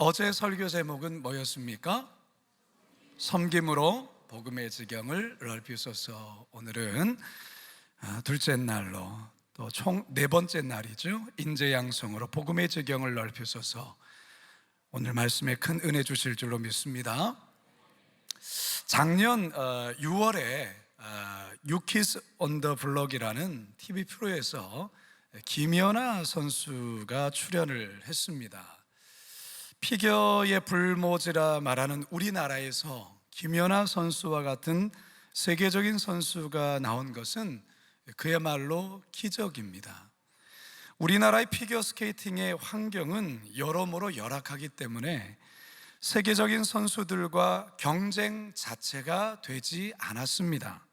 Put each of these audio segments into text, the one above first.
어제 설교 제목은 뭐였습니까? 섬김으로 복음의 지경을 넓히소서. 오늘은 둘째 날로 또 총 네 번째 날이죠. 인재양성으로 복음의 지경을 넓히소서. 오늘 말씀에 큰 은혜 주실 줄로 믿습니다. 작년 6월에 유키즈 온 더 블럭이라는 TV 프로에서 김연아 선수가 출연을 했습니다. 피겨의 불모지라 말하는 우리나라에서 김연아 선수와 같은 세계적인 선수가 나온 것은 그야말로 기적입니다. 우리나라의 피겨 스케이팅의 환경은 여러모로 열악하기 때문에 세계적인 선수들과 경쟁 자체가 되지 않았습니다.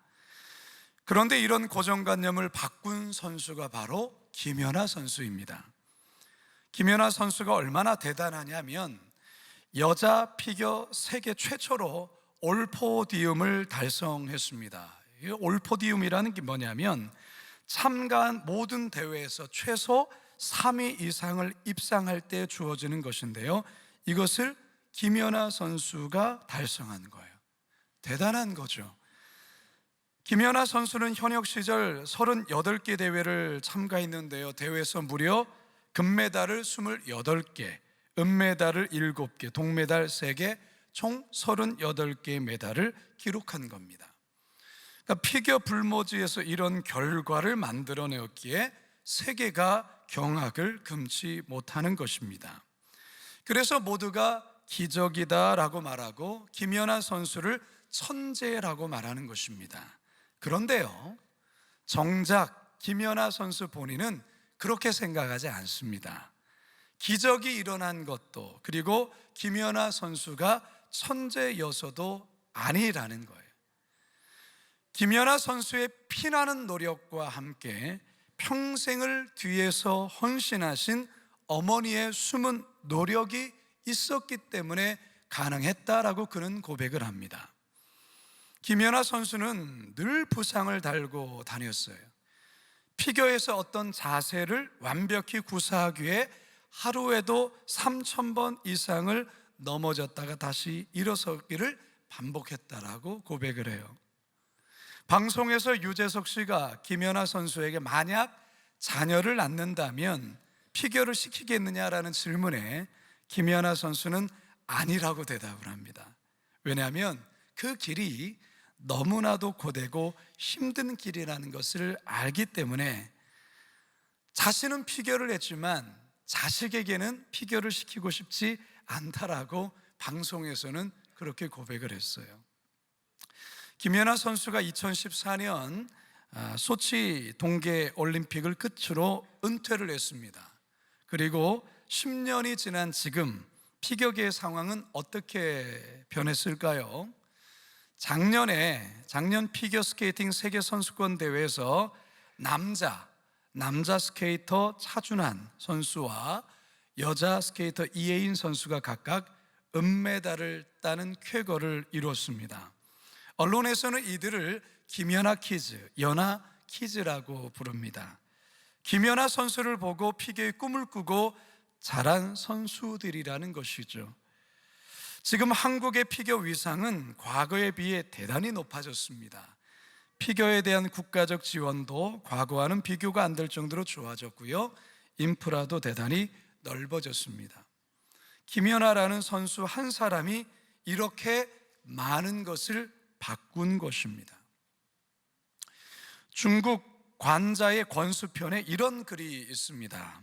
그런데 이런 고정관념을 바꾼 선수가 바로 김연아 선수입니다. 김연아 선수가 얼마나 대단하냐면 여자 피겨 세계 최초로 올포디움을 달성했습니다. 이 올포디움이라는 게 뭐냐면 참가한 모든 대회에서 최소 3위 이상을 입상할 때 주어지는 것인데요, 이것을 김연아 선수가 달성한 거예요. 대단한 거죠. 김연아 선수는 현역 시절 38개 대회를 참가했는데요, 대회에서 무려 금메달을 28개, 은메달을 7개, 동메달 3개, 총 38개의 메달을 기록한 겁니다. 그러니까 피겨 불모지에서 이런 결과를 만들어내었기에 세계가 경악을 금치 못하는 것입니다. 그래서 모두가 기적이다라고 말하고 김연아 선수를 천재라고 말하는 것입니다. 그런데요, 정작 김연아 선수 본인은 그렇게 생각하지 않습니다. 기적이 일어난 것도, 그리고 김연아 선수가 천재여서도 아니라는 거예요. 김연아 선수의 피나는 노력과 함께 평생을 뒤에서 헌신하신 어머니의 숨은 노력이 있었기 때문에 가능했다라고 그는 고백을 합니다. 김연아 선수는 늘 부상을 달고 다녔어요. 피겨에서 어떤 자세를 완벽히 구사하기 위해 하루에도 3,000번 이상을 넘어졌다가 다시 일어서기를 반복했다라고 고백을 해요. 방송에서 유재석 씨가 김연아 선수에게 만약 자녀를 낳는다면 피겨를 시키겠느냐라는 질문에 김연아 선수는 아니라고 대답을 합니다. 왜냐하면 그 길이 너무나도 고되고 힘든 길이라는 것을 알기 때문에 자신은 피겨를 했지만 자식에게는 피겨를 시키고 싶지 않다라고 방송에서는 그렇게 고백을 했어요. 김연아 선수가 2014년 소치 동계올림픽을 끝으로 은퇴를 했습니다. 그리고 10년이 지난 지금 피겨계의 상황은 어떻게 변했을까요? 작년 피겨스케이팅 세계선수권 대회에서 남자 스케이터 차준환 선수와 여자 스케이터 이혜인 선수가 각각 은메달을 따는 쾌거를 이뤘습니다. 언론에서는 이들을 김연아 키즈, 연아 키즈라고 부릅니다. 김연아 선수를 보고 피겨의 꿈을 꾸고 자란 선수들이라는 것이죠. 지금 한국의 피겨 위상은 과거에 비해 대단히 높아졌습니다. 피겨에 대한 국가적 지원도 과거와는 비교가 안 될 정도로 좋아졌고요, 인프라도 대단히 넓어졌습니다. 김연아라는 선수 한 사람이 이렇게 많은 것을 바꾼 것입니다. 중국 관자의 권수편에 이런 글이 있습니다.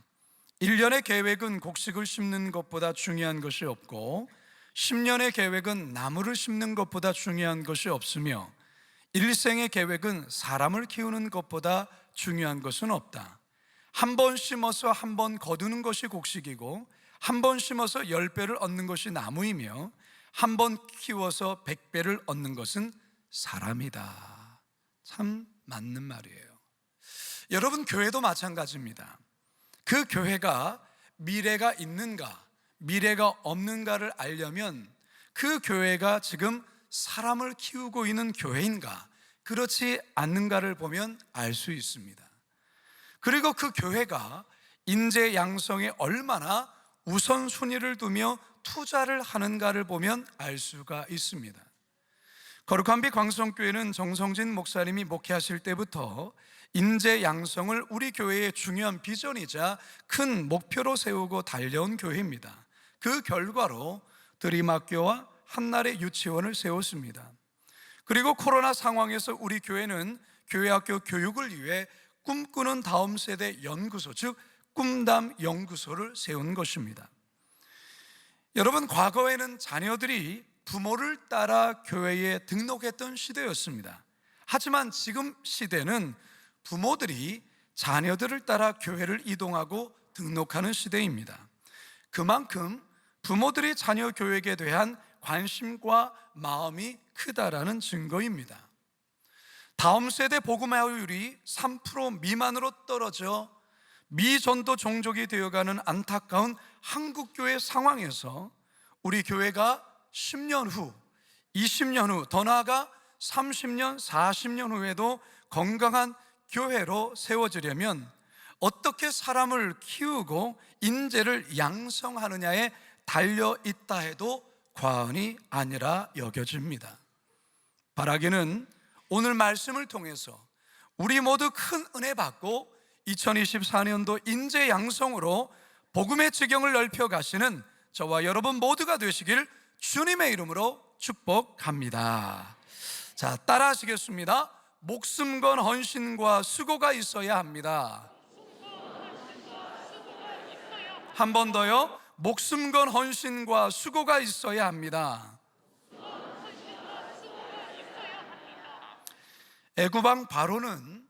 1년의 계획은 곡식을 심는 것보다 중요한 것이 없고 10년의 계획은 나무를 심는 것보다 중요한 것이 없으며 일생의 계획은 사람을 키우는 것보다 중요한 것은 없다. 한 번 심어서 한 번 거두는 것이 곡식이고 한 번 심어서 10배를 얻는 것이 나무이며 한 번 키워서 100배를 얻는 것은 사람이다. 참 맞는 말이에요. 여러분, 교회도 마찬가지입니다. 그 교회가 미래가 있는가 미래가 없는가를 알려면 그 교회가 지금 사람을 키우고 있는 교회인가 그렇지 않는가를 보면 알 수 있습니다. 그리고 그 교회가 인재 양성에 얼마나 우선순위를 두며 투자를 하는가를 보면 알 수가 있습니다. 거룩한 빛 광성교회는 정성진 목사님이 목회하실 때부터 인재 양성을 우리 교회의 중요한 비전이자 큰 목표로 세우고 달려온 교회입니다. 그 결과로 드림학교와 한날의 유치원을 세웠습니다. 그리고 코로나 상황에서 우리 교회는 교회학교 교육을 위해 꿈꾸는 다음 세대 연구소, 즉 꿈담 연구소를 세운 것입니다. 여러분, 과거에는 자녀들이 부모를 따라 교회에 등록했던 시대였습니다. 하지만 지금 시대는 부모들이 자녀들을 따라 교회를 이동하고 등록하는 시대입니다. 그만큼 부모들이 자녀 교육에 대한 관심과 마음이 크다라는 증거입니다. 다음 세대 복음화율이 3% 미만으로 떨어져 미전도 종족이 되어가는 안타까운 한국교회 상황에서 우리 교회가 10년 후, 20년 후, 더 나아가 30년, 40년 후에도 건강한 교회로 세워지려면 어떻게 사람을 키우고 인재를 양성하느냐에 달려있다 해도 과언이 아니라 여겨집니다. 바라기는 오늘 말씀을 통해서 우리 모두 큰 은혜 받고 2024년도 인재 양성으로 복음의 지경을 넓혀 가시는 저와 여러분 모두가 되시길 주님의 이름으로 축복합니다. 자, 따라 하시겠습니다. 목숨 건 헌신과 수고가 있어야 합니다. 한 번 더요. 목숨 건 헌신과 수고가 있어야 합니다. 애굽왕 바로는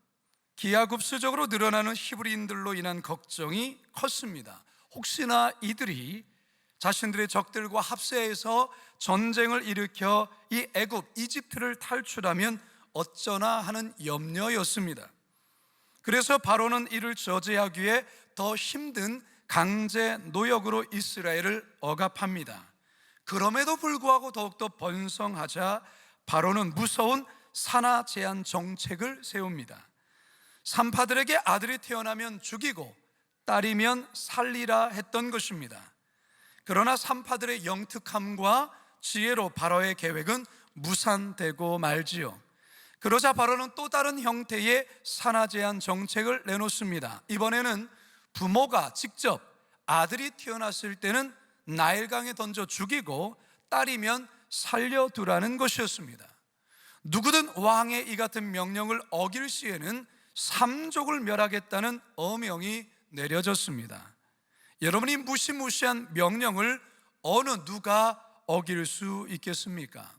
기하급수적으로 늘어나는 히브리인들로 인한 걱정이 컸습니다. 혹시나 이들이 자신들의 적들과 합세해서 전쟁을 일으켜 이 애굽, 이집트를 탈출하면 어쩌나 하는 염려였습니다. 그래서 바로는 이를 저지하기 위해 더 힘든 강제 노역으로 이스라엘을 억압합니다. 그럼에도 불구하고 더욱더 번성하자 바로는 무서운 산하 제한 정책을 세웁니다. 산파들에게 아들이 태어나면 죽이고 딸이면 살리라 했던 것입니다. 그러나 산파들의 영특함과 지혜로 바로의 계획은 무산되고 말지요. 그러자 바로는 또 다른 형태의 산하 제한 정책을 내놓습니다. 이번에는 부모가 직접 아들이 태어났을 때는 나일강에 던져 죽이고 딸이면 살려두라는 것이었습니다. 누구든 왕의 이 같은 명령을 어길 시에는 삼족을 멸하겠다는 어명이 내려졌습니다. 여러분이 무시무시한 명령을 어느 누가 어길 수 있겠습니까?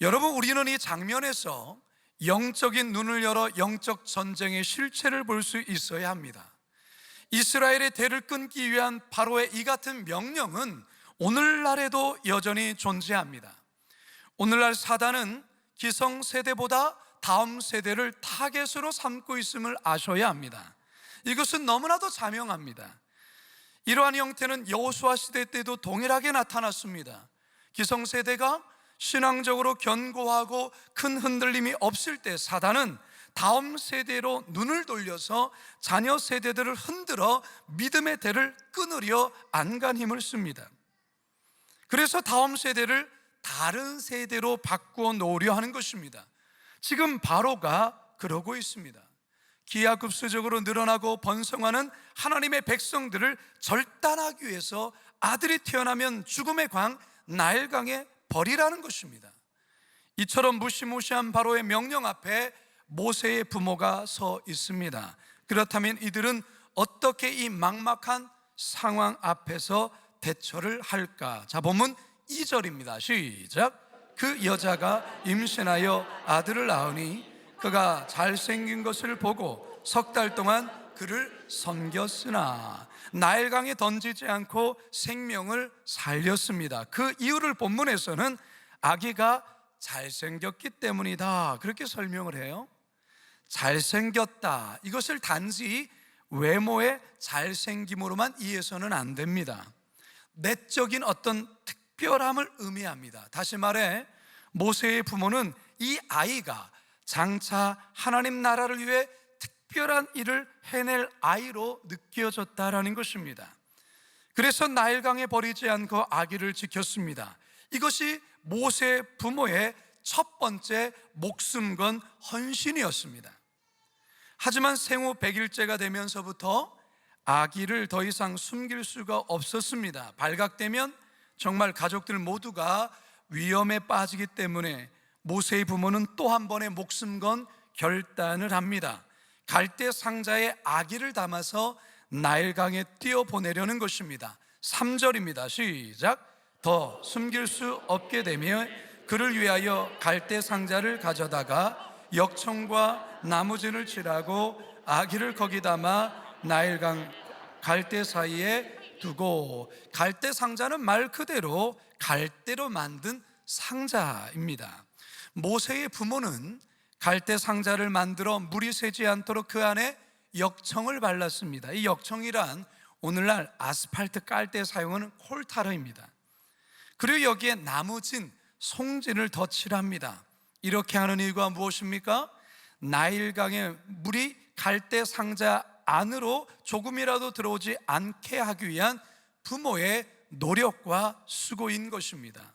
여러분, 우리는 이 장면에서 영적인 눈을 열어 영적 전쟁의 실체를 볼 수 있어야 합니다. 이스라엘의 대를 끊기 위한 바로의 이 같은 명령은 오늘날에도 여전히 존재합니다. 오늘날 사단은 기성세대보다 다음 세대를 타겟으로 삼고 있음을 아셔야 합니다. 이것은 너무나도 자명합니다. 이러한 형태는 여호수아 시대 때도 동일하게 나타났습니다. 기성세대가 신앙적으로 견고하고 큰 흔들림이 없을 때 사단은 다음 세대로 눈을 돌려서 자녀 세대들을 흔들어 믿음의 대를 끊으려 안간 힘을 씁니다. 그래서 다음 세대를 다른 세대로 바꾸어 놓으려 하는 것입니다. 지금 바로가 그러고 있습니다. 기하급수적으로 늘어나고 번성하는 하나님의 백성들을 절단하기 위해서 아들이 태어나면 죽음의 광 나일강에 버리라는 것입니다. 이처럼 무시무시한 바로의 명령 앞에 모세의 부모가 서 있습니다. 그렇다면 이들은 어떻게 이 막막한 상황 앞에서 대처를 할까? 자, 본문 2절입니다. 시작. 그 여자가 임신하여 아들을 낳으니 그가 잘생긴 것을 보고 석 달 동안 그를 섬겼으나 나일강에 던지지 않고 생명을 살렸습니다. 그 이유를 본문에서는 아기가 잘생겼기 때문이다, 그렇게 설명을 해요. 잘생겼다, 이것을 단지 외모의 잘생김으로만 이해해서는 안 됩니다. 내적인 어떤 특별함을 의미합니다. 다시 말해 모세의 부모는 이 아이가 장차 하나님 나라를 위해 특별한 일을 해낼 아이로 느껴졌다라는 것입니다. 그래서 나일강에 버리지 않고 아기를 지켰습니다. 이것이 모세 부모의 첫 번째 목숨 건 헌신이었습니다. 하지만 생후 100일째가 되면서부터 아기를 더 이상 숨길 수가 없었습니다. 발각되면 정말 가족들 모두가 위험에 빠지기 때문에 모세의 부모는 또 한 번의 목숨 건 결단을 합니다. 갈대 상자에 아기를 담아서 나일강에 띄어보내려는 것입니다. 3절입니다. 시작. 더 숨길 수 없게 되며 그를 위하여 갈대 상자를 가져다가 역청과 나무진을 칠하고 아기를 거기 담아 나일강 갈대 사이에 두고, 갈대 상자는 말 그대로 갈대로 만든 상자입니다. 모세의 부모는 갈대 상자를 만들어 물이 새지 않도록 그 안에 역청을 발랐습니다. 이 역청이란 오늘날 아스팔트 깔 때 사용하는 콜타르입니다. 그리고 여기에 나무진, 송진을 더 칠합니다. 이렇게 하는 이유가 무엇입니까? 나일강의 물이 갈대 상자 안으로 조금이라도 들어오지 않게 하기 위한 부모의 노력과 수고인 것입니다.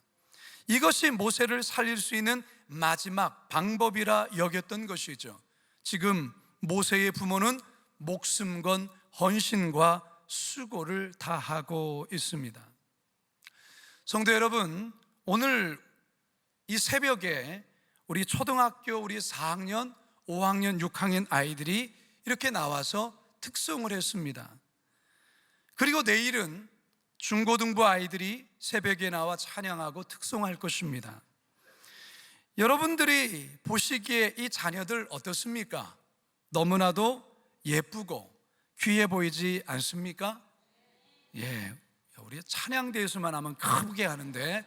이것이 모세를 살릴 수 있는 마지막 방법이라 여겼던 것이죠. 지금 모세의 부모는 목숨 건 헌신과 수고를 다하고 있습니다. 성도 여러분, 오늘 이 새벽에 우리 초등학교 우리 4학년, 5학년, 6학년 아이들이 이렇게 나와서 특송을 했습니다. 그리고 내일은 중고등부 아이들이 새벽에 나와 찬양하고 특송할 것입니다. 여러분들이 보시기에 이 자녀들 어떻습니까? 너무나도 예쁘고 귀해 보이지 않습니까? 예, 우리 찬양대에서만 하면 크게 하는데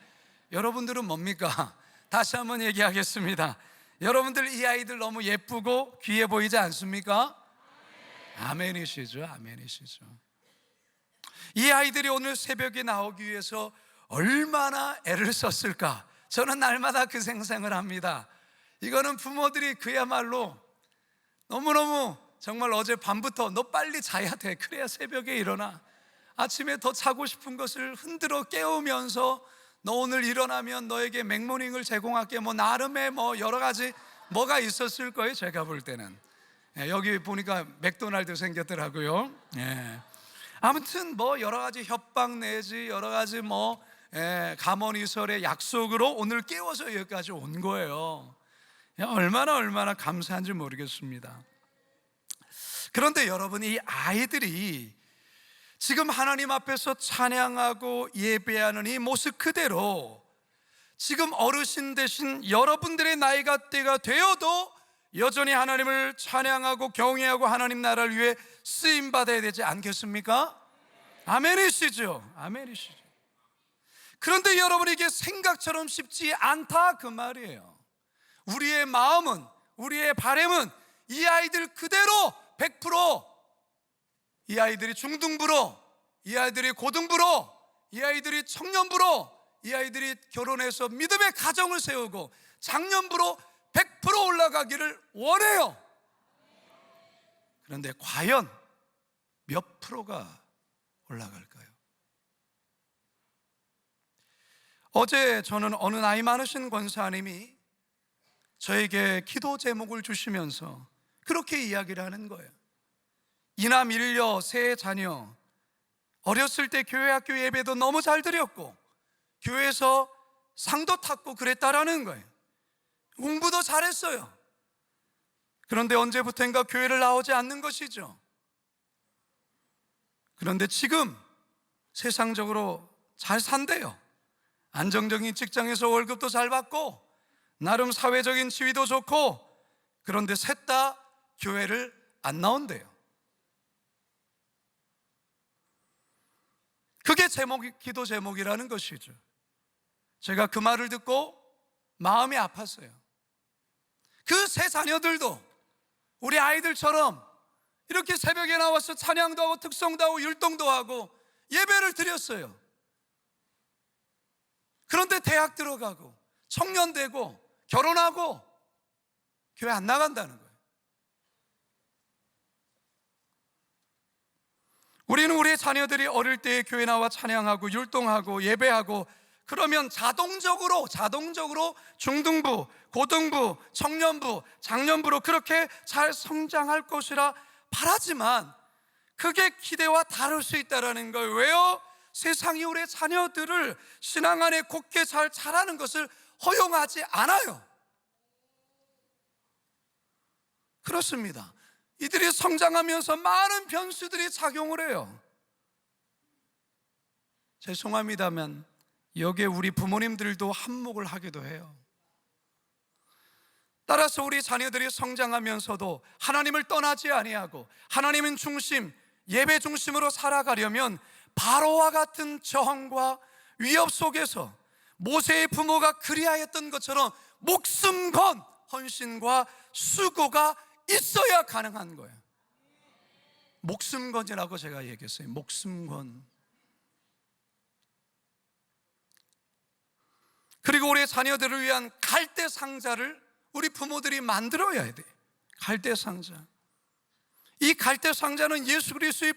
여러분들은 뭡니까? 다시 한번 얘기하겠습니다. 여러분들 이 아이들 너무 예쁘고 귀해 보이지 않습니까? 아멘이시죠, 아멘이시죠. 이 아이들이 오늘 새벽에 나오기 위해서 얼마나 애를 썼을까? 저는 날마다 그 생각을 합니다. 이거는 부모들이 그야말로 너무너무 정말 어제 밤부터 너 빨리 자야 돼, 그래야 새벽에 일어나, 아침에 더 자고 싶은 것을 흔들어 깨우면서 너 오늘 일어나면 너에게 맥모닝을 제공할게, 뭐 나름의 뭐 여러 가지 뭐가 있었을 거예요. 제가 볼 때는 여기 보니까 맥도날드 생겼더라고요. 아무튼 뭐 여러 가지 협박 내지 여러 가지 뭐 가모니설의 약속으로 오늘 깨워서 여기까지 온 거예요. 얼마나 감사한지 모르겠습니다. 그런데 여러분, 이 아이들이 지금 하나님 앞에서 찬양하고 예배하는 이 모습 그대로 지금 어르신 되신 여러분들의 나이가 때가 되어도 여전히 하나님을 찬양하고 경외하고 하나님 나라를 위해 쓰임받아야 되지 않겠습니까? 아멘이시죠? 아멘이시죠? 그런데 여러분, 이게 생각처럼 쉽지 않다 그 말이에요. 우리의 마음은, 우리의 바람은 이 아이들 그대로 100%, 이 아이들이 중등부로, 이 아이들이 고등부로, 이 아이들이 청년부로, 이 아이들이 결혼해서 믿음의 가정을 세우고 장년부로 100% 올라가기를 원해요. 그런데 과연 몇 프로가 올라갈까요? 어제 저는 어느 나이 많으신 권사님이 저에게 기도 제목을 주시면서 그렇게 이야기를 하는 거예요. 이남 일녀 세 자녀, 어렸을 때 교회 학교 예배도 너무 잘 드렸고 교회에서 상도 탔고 그랬다라는 거예요. 공부도 잘했어요. 그런데 언제부턴가 교회를 나오지 않는 것이죠. 그런데 지금 세상적으로 잘 산대요. 안정적인 직장에서 월급도 잘 받고 나름 사회적인 지위도 좋고, 그런데 셋 다 교회를 안 나온대요. 그게 기도 제목이라는 것이죠. 제가 그 말을 듣고 마음이 아팠어요. 그 세 자녀들도 우리 아이들처럼 이렇게 새벽에 나와서 찬양도 하고 특성도 하고 율동도 하고 예배를 드렸어요. 그런데 대학 들어가고 청년 되고 결혼하고 교회 안 나간다는 거예요. 우리는 우리 자녀들이 어릴 때 교회 나와 찬양하고 율동하고 예배하고 그러면 자동적으로 중등부, 고등부, 청년부, 장년부로 그렇게 잘 성장할 것이라 바라지만 그게 기대와 다를 수 있다는 거예요. 왜요? 세상이 우리 자녀들을 신앙 안에 곧게 잘 자라는 것을 허용하지 않아요. 그렇습니다. 이들이 성장하면서 많은 변수들이 작용을 해요. 죄송합니다만 여기에 우리 부모님들도 한몫을 하기도 해요. 따라서 우리 자녀들이 성장하면서도 하나님을 떠나지 아니하고 하나님은 중심, 예배 중심으로 살아가려면 바로와 같은 저항과 위협 속에서 모세의 부모가 그리하였던 것처럼 목숨 건 헌신과 수고가 있어야 가능한 거예요. 목숨 건이라고 제가 얘기했어요. 목숨 건. 그리고 우리 자녀들을 위한 갈대 상자를 우리 부모들이 만들어야 돼. 갈대 상자. 이 갈대 상자는 예수 그리스도의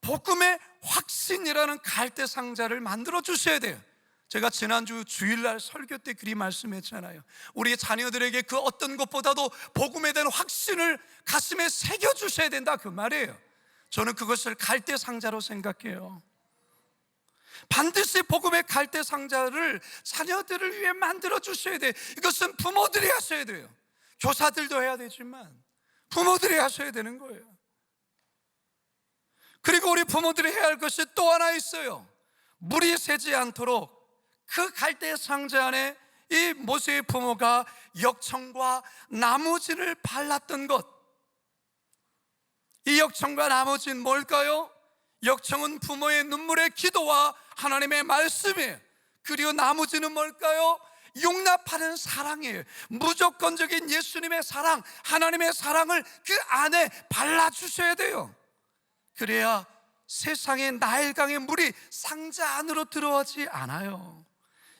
복음의 확신이라는 갈대 상자를 만들어 주셔야 돼요. 제가 지난주 주일날 설교 때 그리 말씀했잖아요. 우리 자녀들에게 그 어떤 것보다도 복음에 대한 확신을 가슴에 새겨 주셔야 된다, 그 말이에요. 저는 그것을 갈대 상자로 생각해요. 반드시 복음의 갈대 상자를 자녀들을 위해 만들어 주셔야 돼요. 이것은 부모들이 하셔야 돼요. 교사들도 해야 되지만 부모들이 하셔야 되는 거예요. 그리고 우리 부모들이 해야 할 것이 또 하나 있어요. 물이 새지 않도록 그 갈대 상자 안에 이 모세의 부모가 역청과 나무진을 발랐던 것. 이 역청과 나무진 뭘까요? 역청은 부모의 눈물의 기도와 하나님의 말씀이에요. 그리고 나무진은 뭘까요? 용납하는 사랑이에요. 무조건적인 예수님의 사랑, 하나님의 사랑을 그 안에 발라주셔야 돼요. 그래야 세상의 나일강의 물이 상자 안으로 들어오지 않아요.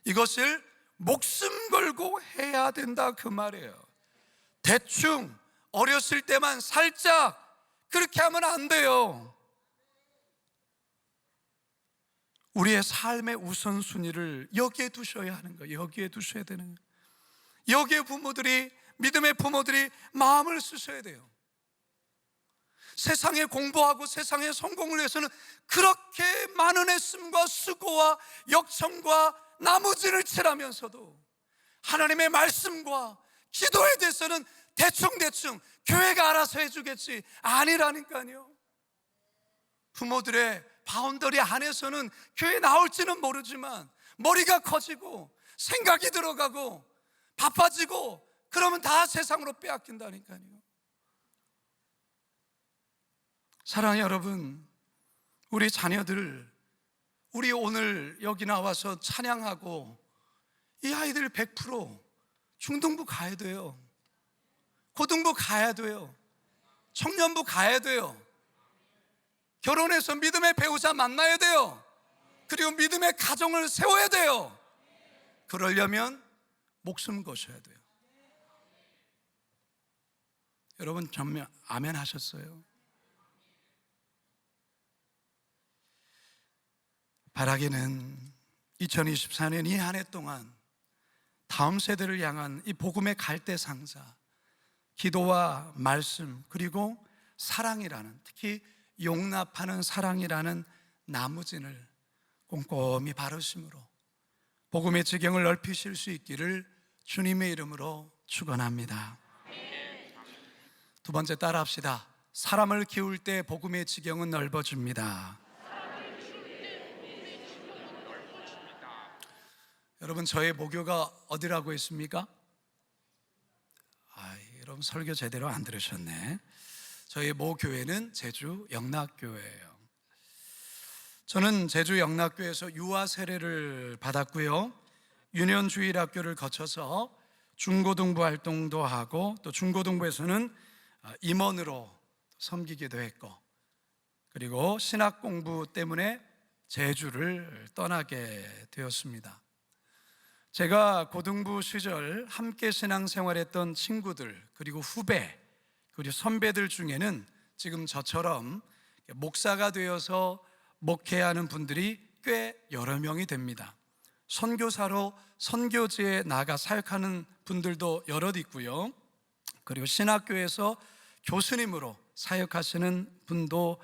이것을 목숨 걸고 해야 된다, 그 말이에요. 대충 어렸을 때만 살짝 그렇게 하면 안 돼요. 우리의 삶의 우선순위를 여기에 두셔야 하는 거예요. 여기에 두셔야 되는 거예요. 여기에 부모들이, 믿음의 부모들이 마음을 쓰셔야 돼요. 세상에 공부하고 세상의 성공을 위해서는 그렇게 많은 애씀과 수고와 역청과 나무진을 치라면서도 하나님의 말씀과 기도에 대해서는 대충 교회가 알아서 해주겠지, 아니라니까요. 부모들의 바운더리 안에서는 교회 나올지는 모르지만 머리가 커지고 생각이 들어가고 바빠지고 그러면 다 세상으로 빼앗긴다니까요. 사랑하는 여러분, 우리 자녀들, 우리 오늘 여기 나와서 찬양하고 이 아이들 100% 중등부 가야 돼요. 고등부 가야 돼요. 청년부 가야 돼요. 결혼해서 믿음의 배우자 만나야 돼요. 그리고 믿음의 가정을 세워야 돼요. 그러려면 목숨 거셔야 돼요. 여러분 정말 아멘 하셨어요? 바라기는 2024년 이 한 해 동안 다음 세대를 향한 이 복음의 갈대 상자, 기도와 말씀, 그리고 사랑이라는, 특히 용납하는 사랑이라는 나무진을 꼼꼼히 바르심으로 복음의 지경을 넓히실 수 있기를 주님의 이름으로 축원합니다. 두 번째 따라합시다. 사람을 키울 때 복음의 지경은 넓어집니다. 여러분, 저의 모교가 어디라고 했습니까? 여러분 설교 제대로 안 들으셨네. 저희 모교회는 제주 영락교회예요. 저는 제주 영락교회에서 유아 세례를 받았고요, 유년주일학교를 거쳐서 중고등부 활동도 하고 또 중고등부에서는 임원으로 섬기기도 했고, 그리고 신학 공부 때문에 제주를 떠나게 되었습니다. 제가 고등부 시절 함께 신앙생활했던 친구들, 그리고 후배, 그리고 선배들 중에는 지금 저처럼 목사가 되어서 목회하는 분들이 꽤 여러 명이 됩니다. 선교사로 선교지에 나가 사역하는 분들도 여럿 있고요. 그리고 신학교에서 교수님으로 사역하시는 분도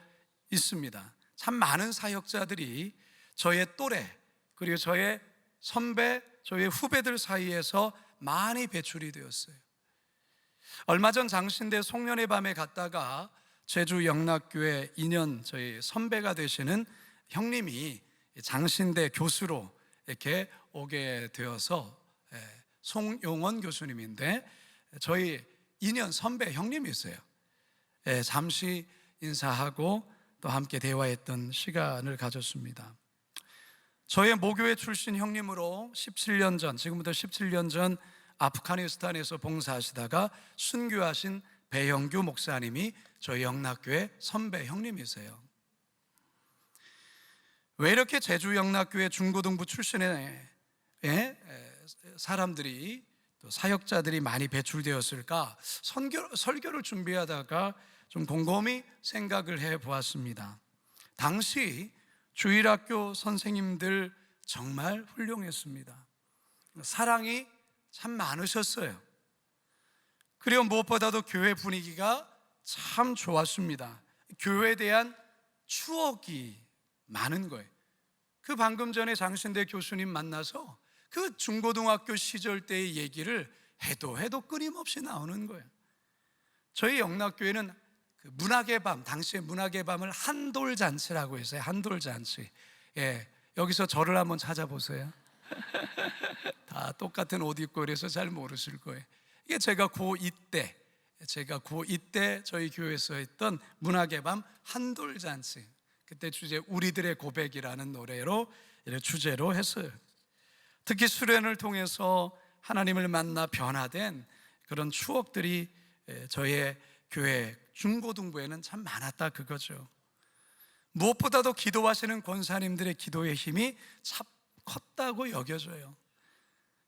있습니다. 참 많은 사역자들이 저의 또래, 그리고 저의 선배, 저의 후배들 사이에서 많이 배출이 되었어요. 얼마 전 장신대 송년회 밤에 갔다가 제주 영락교회 2년 저희 선배가 되시는 형님이 장신대 교수로 이렇게 오게 되어서, 송용원 교수님인데 저희 2년 선배 형님이세요. 잠시 인사하고 또 함께 대화했던 시간을 가졌습니다. 저의 모교회 출신 형님으로 17년 전, 지금부터 17년 전 아프가니스탄에서 봉사하시다가 순교하신 배영규 목사님이 저희 영락교회 선배 형님이세요. 왜 이렇게 제주 영락교회 중고등부 출신의 사람들이, 또 사역자들이 많이 배출되었을까? 설교를 준비하다가 좀 곰곰이 생각을 해 보았습니다. 당시 주일학교 선생님들 정말 훌륭했습니다. 사랑이 참 많으셨어요. 그리고 무엇보다도 교회 분위기가 참 좋았습니다. 교회에 대한 추억이 많은 거예요. 그 방금 전에 장신대 교수님 만나서 그 중고등학교 시절 때의 얘기를 해도 끊임없이 나오는 거예요. 저희 영락교회는 그 문학의 밤, 당시에 문학의 밤을 한돌잔치라고 했어요. 한돌잔치. 여기서 저를 한번 찾아보세요. 다 똑같은 옷 입고 그래서 잘 모르실 거예요. 이게 제가 고2 때 저희 교회에서 했던 문학의 밤 한돌잔치. 그때 주제 우리들의 고백이라는 노래로 주제로 했어요. 특히 수련을 통해서 하나님을 만나 변화된 그런 추억들이 저의 교회 중고등부에는 참 많았다, 그거죠. 무엇보다도 기도하시는 권사님들의 기도의 힘이 참 컸다고 여겨져요.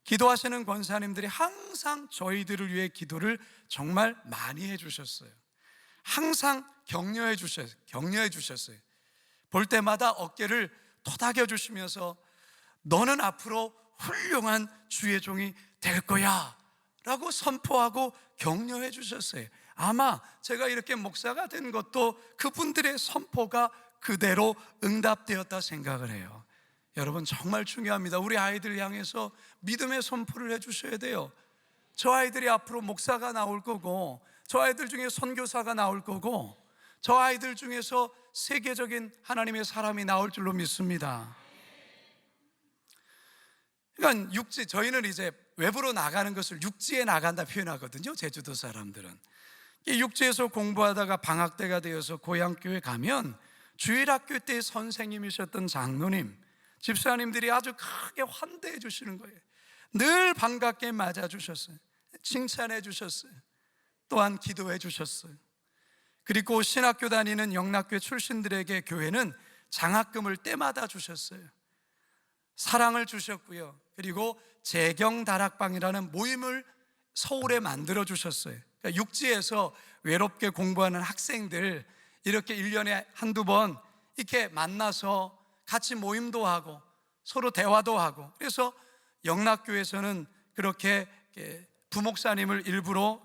기도하시는 권사님들이 항상 저희들을 위해 기도를 정말 많이 해주셨어요. 항상 격려해 주셨어요. 볼 때마다 어깨를 토닥여 주시면서 너는 앞으로 훌륭한 주의 종이 될 거야 라고 선포하고 격려해 주셨어요. 아마 제가 이렇게 목사가 된 것도 그분들의 선포가 그대로 응답되었다 생각을 해요. 여러분, 정말 중요합니다. 우리 아이들 향해서 믿음의 선포를 해 주셔야 돼요. 저 아이들이 앞으로 목사가 나올 거고, 저 아이들 중에 선교사가 나올 거고, 저 아이들 중에서 세계적인 하나님의 사람이 나올 줄로 믿습니다. 그러니까 저희는 이제 외부로 나가는 것을 육지에 나간다 표현하거든요. 제주도 사람들은 육지에서 공부하다가 방학 때가 되어서 고향교회 가면 주일학교 때 선생님이셨던 장로님, 집사님들이 아주 크게 환대해 주시는 거예요. 늘 반갑게 맞아 주셨어요. 칭찬해 주셨어요. 또한 기도해 주셨어요. 그리고 신학교 다니는 영락교회 출신들에게 교회는 장학금을 때마다 주셨어요. 사랑을 주셨고요. 그리고 재경다락방이라는 모임을 서울에 만들어 주셨어요. 그러니까 육지에서 외롭게 공부하는 학생들 이렇게 1년에 한두 번 이렇게 만나서 같이 모임도 하고 서로 대화도 하고, 그래서 영락교에서는 그렇게 부목사님을 일부러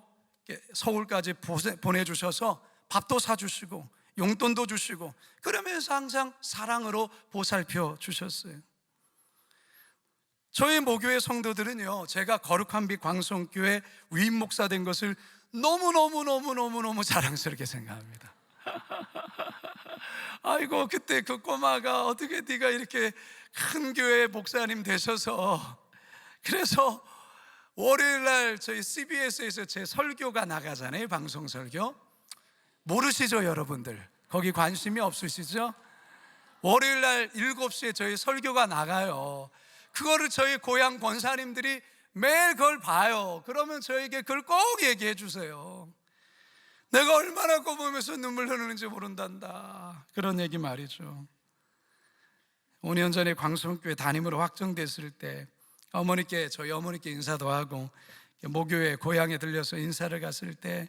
서울까지 보내주셔서 밥도 사주시고 용돈도 주시고 그러면서 항상 사랑으로 보살펴 주셨어요. 저희 모교회 성도들은요, 제가 거룩한 빛 광성교회 위임 목사 된 것을 너무 자랑스럽게 생각합니다. 아이고, 그때 그 꼬마가 어떻게 네가 이렇게 큰 교회 목사님 되셔서, 그래서 월요일날 저희 CBS에서 제 설교가 나가잖아요. 방송 설교 모르시죠 여러분들? 거기 관심이 없으시죠? 월요일날 7시에 저희 설교가 나가요. 그거를 저희 고향 권사님들이 매일 그걸 봐요. 그러면 저에게 그걸 꼭 얘기해 주세요. 내가 얼마나 그거 보면서 눈물 흐르는지 모른단다, 그런 얘기 말이죠. 5년 전에 광성교회 담임으로 확정됐을 때 저희 어머니께 인사도 하고 모교회 고향에 들려서 인사를 갔을 때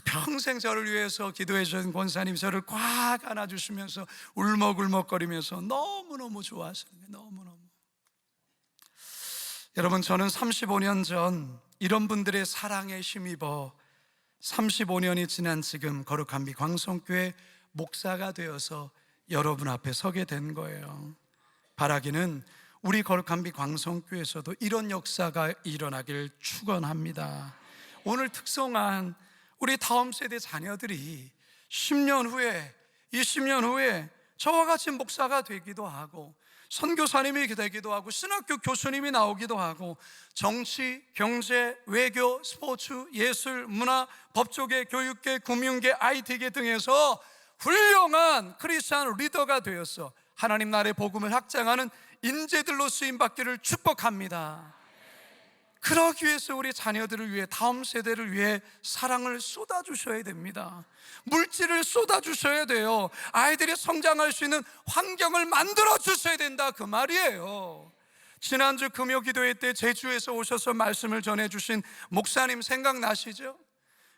평생 저를 위해서 기도해 주신 권사님 저를 꽉 안아주시면서 울먹울먹거리면서 너무너무 좋아하시는 거예요. 너무너무. 여러분, 저는 35년 전 이런 분들의 사랑에 힘입어 35년이 지난 지금 거룩한 빛 광성교회 목사가 되어서 여러분 앞에 서게 된 거예요. 바라기는 우리 거룩한 빛 광성교회에서도 이런 역사가 일어나길 축원합니다. 오늘 특성한 우리 다음 세대 자녀들이 10년 후에, 20년 후에 저와 같이 목사가 되기도 하고 선교사님이 되기도 하고 신학교 교수님이 나오기도 하고 정치, 경제, 외교, 스포츠, 예술, 문화, 법조계, 교육계, 금융계, IT계 등에서 훌륭한 크리스찬 리더가 되어서 하나님 나라의 복음을 확장하는 인재들로 쓰임받기를 축복합니다. 그러기 위해서 우리 자녀들을 위해, 다음 세대를 위해 사랑을 쏟아주셔야 됩니다. 물질을 쏟아주셔야 돼요. 아이들이 성장할 수 있는 환경을 만들어 주셔야 된다, 그 말이에요. 지난주 금요 기도회 때 제주에서 오셔서 말씀을 전해주신 목사님 생각나시죠?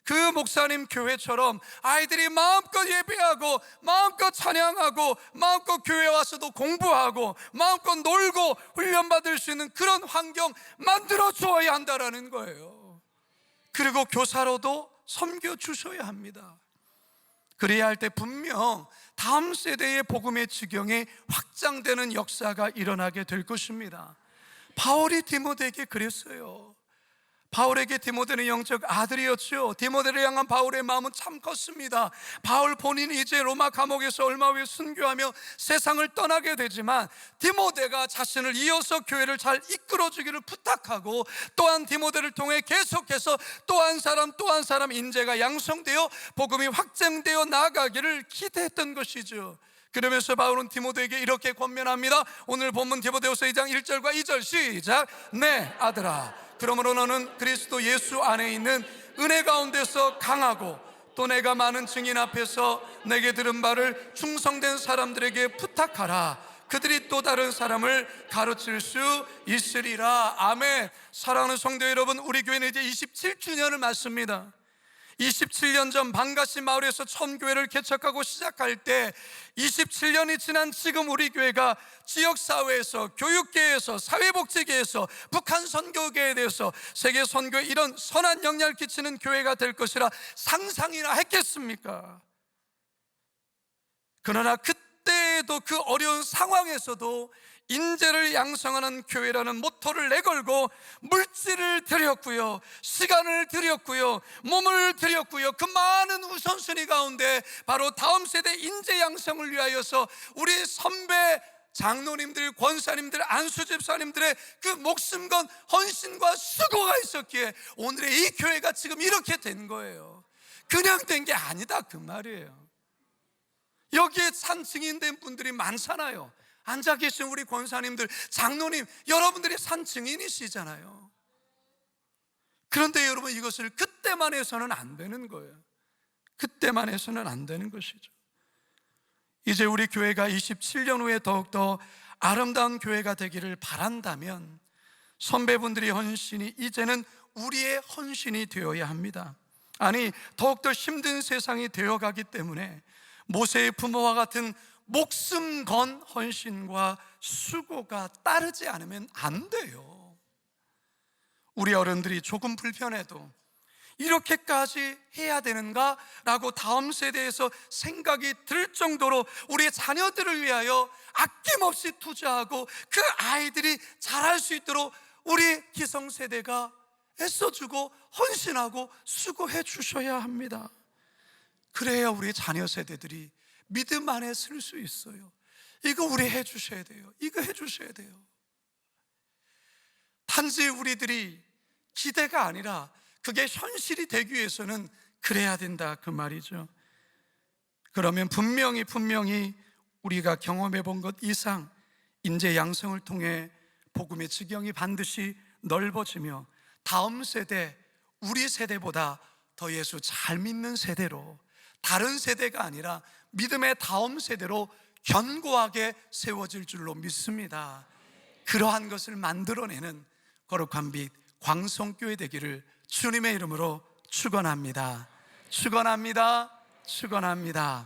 그 목사님 교회처럼 아이들이 마음껏 예배하고 마음껏 찬양하고 마음껏 교회 와서도 공부하고 마음껏 놀고 훈련받을 수 있는 그런 환경 만들어 주어야 한다라는 거예요. 그리고 교사로도 섬겨 주셔야 합니다. 그래야 할 때 분명 다음 세대의 복음의 지경이 확장되는 역사가 일어나게 될 것입니다. 바울이 디모데에게 그랬어요. 바울에게 디모데는 영적 아들이었죠. 디모데를 향한 바울의 마음은 참 컸습니다. 바울 본인이 이제 로마 감옥에서 얼마 후에 순교하며 세상을 떠나게 되지만 디모데가 자신을 이어서 교회를 잘 이끌어주기를 부탁하고, 또한 디모데를 통해 계속해서 또 한 사람 인재가 양성되어 복음이 확장되어 나아가기를 기대했던 것이죠. 그러면서 바울은 디모데에게 이렇게 권면합니다. 오늘 본문 디모데후서 2장 1절과 2절 시작. 네 아들아, 그러므로 너는 그리스도 예수 안에 있는 은혜 가운데서 강하고 또 내가 많은 증인 앞에서 내게 들은 바를 충성된 사람들에게 부탁하라. 그들이 또 다른 사람을 가르칠 수 있으리라. 아멘. 사랑하는 성도 여러분, 우리 교회는 이제 27주년을 맞습니다. 27년 전 방가시 마을에서 처음 교회를 개척하고 시작할 때 27년이 지난 지금 우리 교회가 지역사회에서, 교육계에서, 사회복지계에서, 북한 선교계에 대해서 세계 선교에 이런 선한 영향을 끼치는 교회가 될 것이라 상상이나 했겠습니까? 그러나 그때에도 그 어려운 상황에서도 인재를 양성하는 교회라는 모토를 내걸고 물질을 드렸고요, 시간을 드렸고요, 몸을 드렸고요. 그 많은 우선순위 가운데 바로 다음 세대 인재 양성을 위하여서 우리 선배 장로님들, 권사님들, 안수집사님들의 그 목숨 건 헌신과 수고가 있었기에 오늘의 이 교회가 지금 이렇게 된 거예요. 그냥 된 게 아니다, 그 말이에요. 여기에 산 증인된 분들이 많잖아요. 앉아 계신 우리 권사님들, 장로님, 여러분들이 산 증인이시잖아요. 그런데 여러분, 이것을 그때만 해서는 안 되는 거예요. 그때만 해서는 안 되는 것이죠. 이제 우리 교회가 27년 후에 더욱더 아름다운 교회가 되기를 바란다면 선배분들의 헌신이 이제는 우리의 헌신이 되어야 합니다. 아니, 더욱더 힘든 세상이 되어가기 때문에 모세의 부모와 같은 목숨 건 헌신과 수고가 따르지 않으면 안 돼요. 우리 어른들이 조금 불편해도 이렇게까지 해야 되는가? 라고 다음 세대에서 생각이 들 정도로 우리 자녀들을 위하여 아낌없이 투자하고 그 아이들이 잘할 수 있도록 우리 기성세대가 애써주고 헌신하고 수고해 주셔야 합니다. 그래야 우리 자녀 세대들이 믿음 안에 쓸 수 있어요. 이거 우리 해주셔야 돼요. 이거 해주셔야 돼요. 단지 우리들이 기대가 아니라 그게 현실이 되기 위해서는 그래야 된다, 그 말이죠. 그러면 분명히 우리가 경험해 본 것 이상 인재 양성을 통해 복음의 지경이 반드시 넓어지며 다음 세대, 우리 세대보다 더 예수 잘 믿는 세대로, 다른 세대가 아니라 믿음의 다음 세대로 견고하게 세워질 줄로 믿습니다. 그러한 것을 만들어내는 거룩한 빛 광성교회 되기를 주님의 이름으로 축원합니다. 축원합니다. 축원합니다.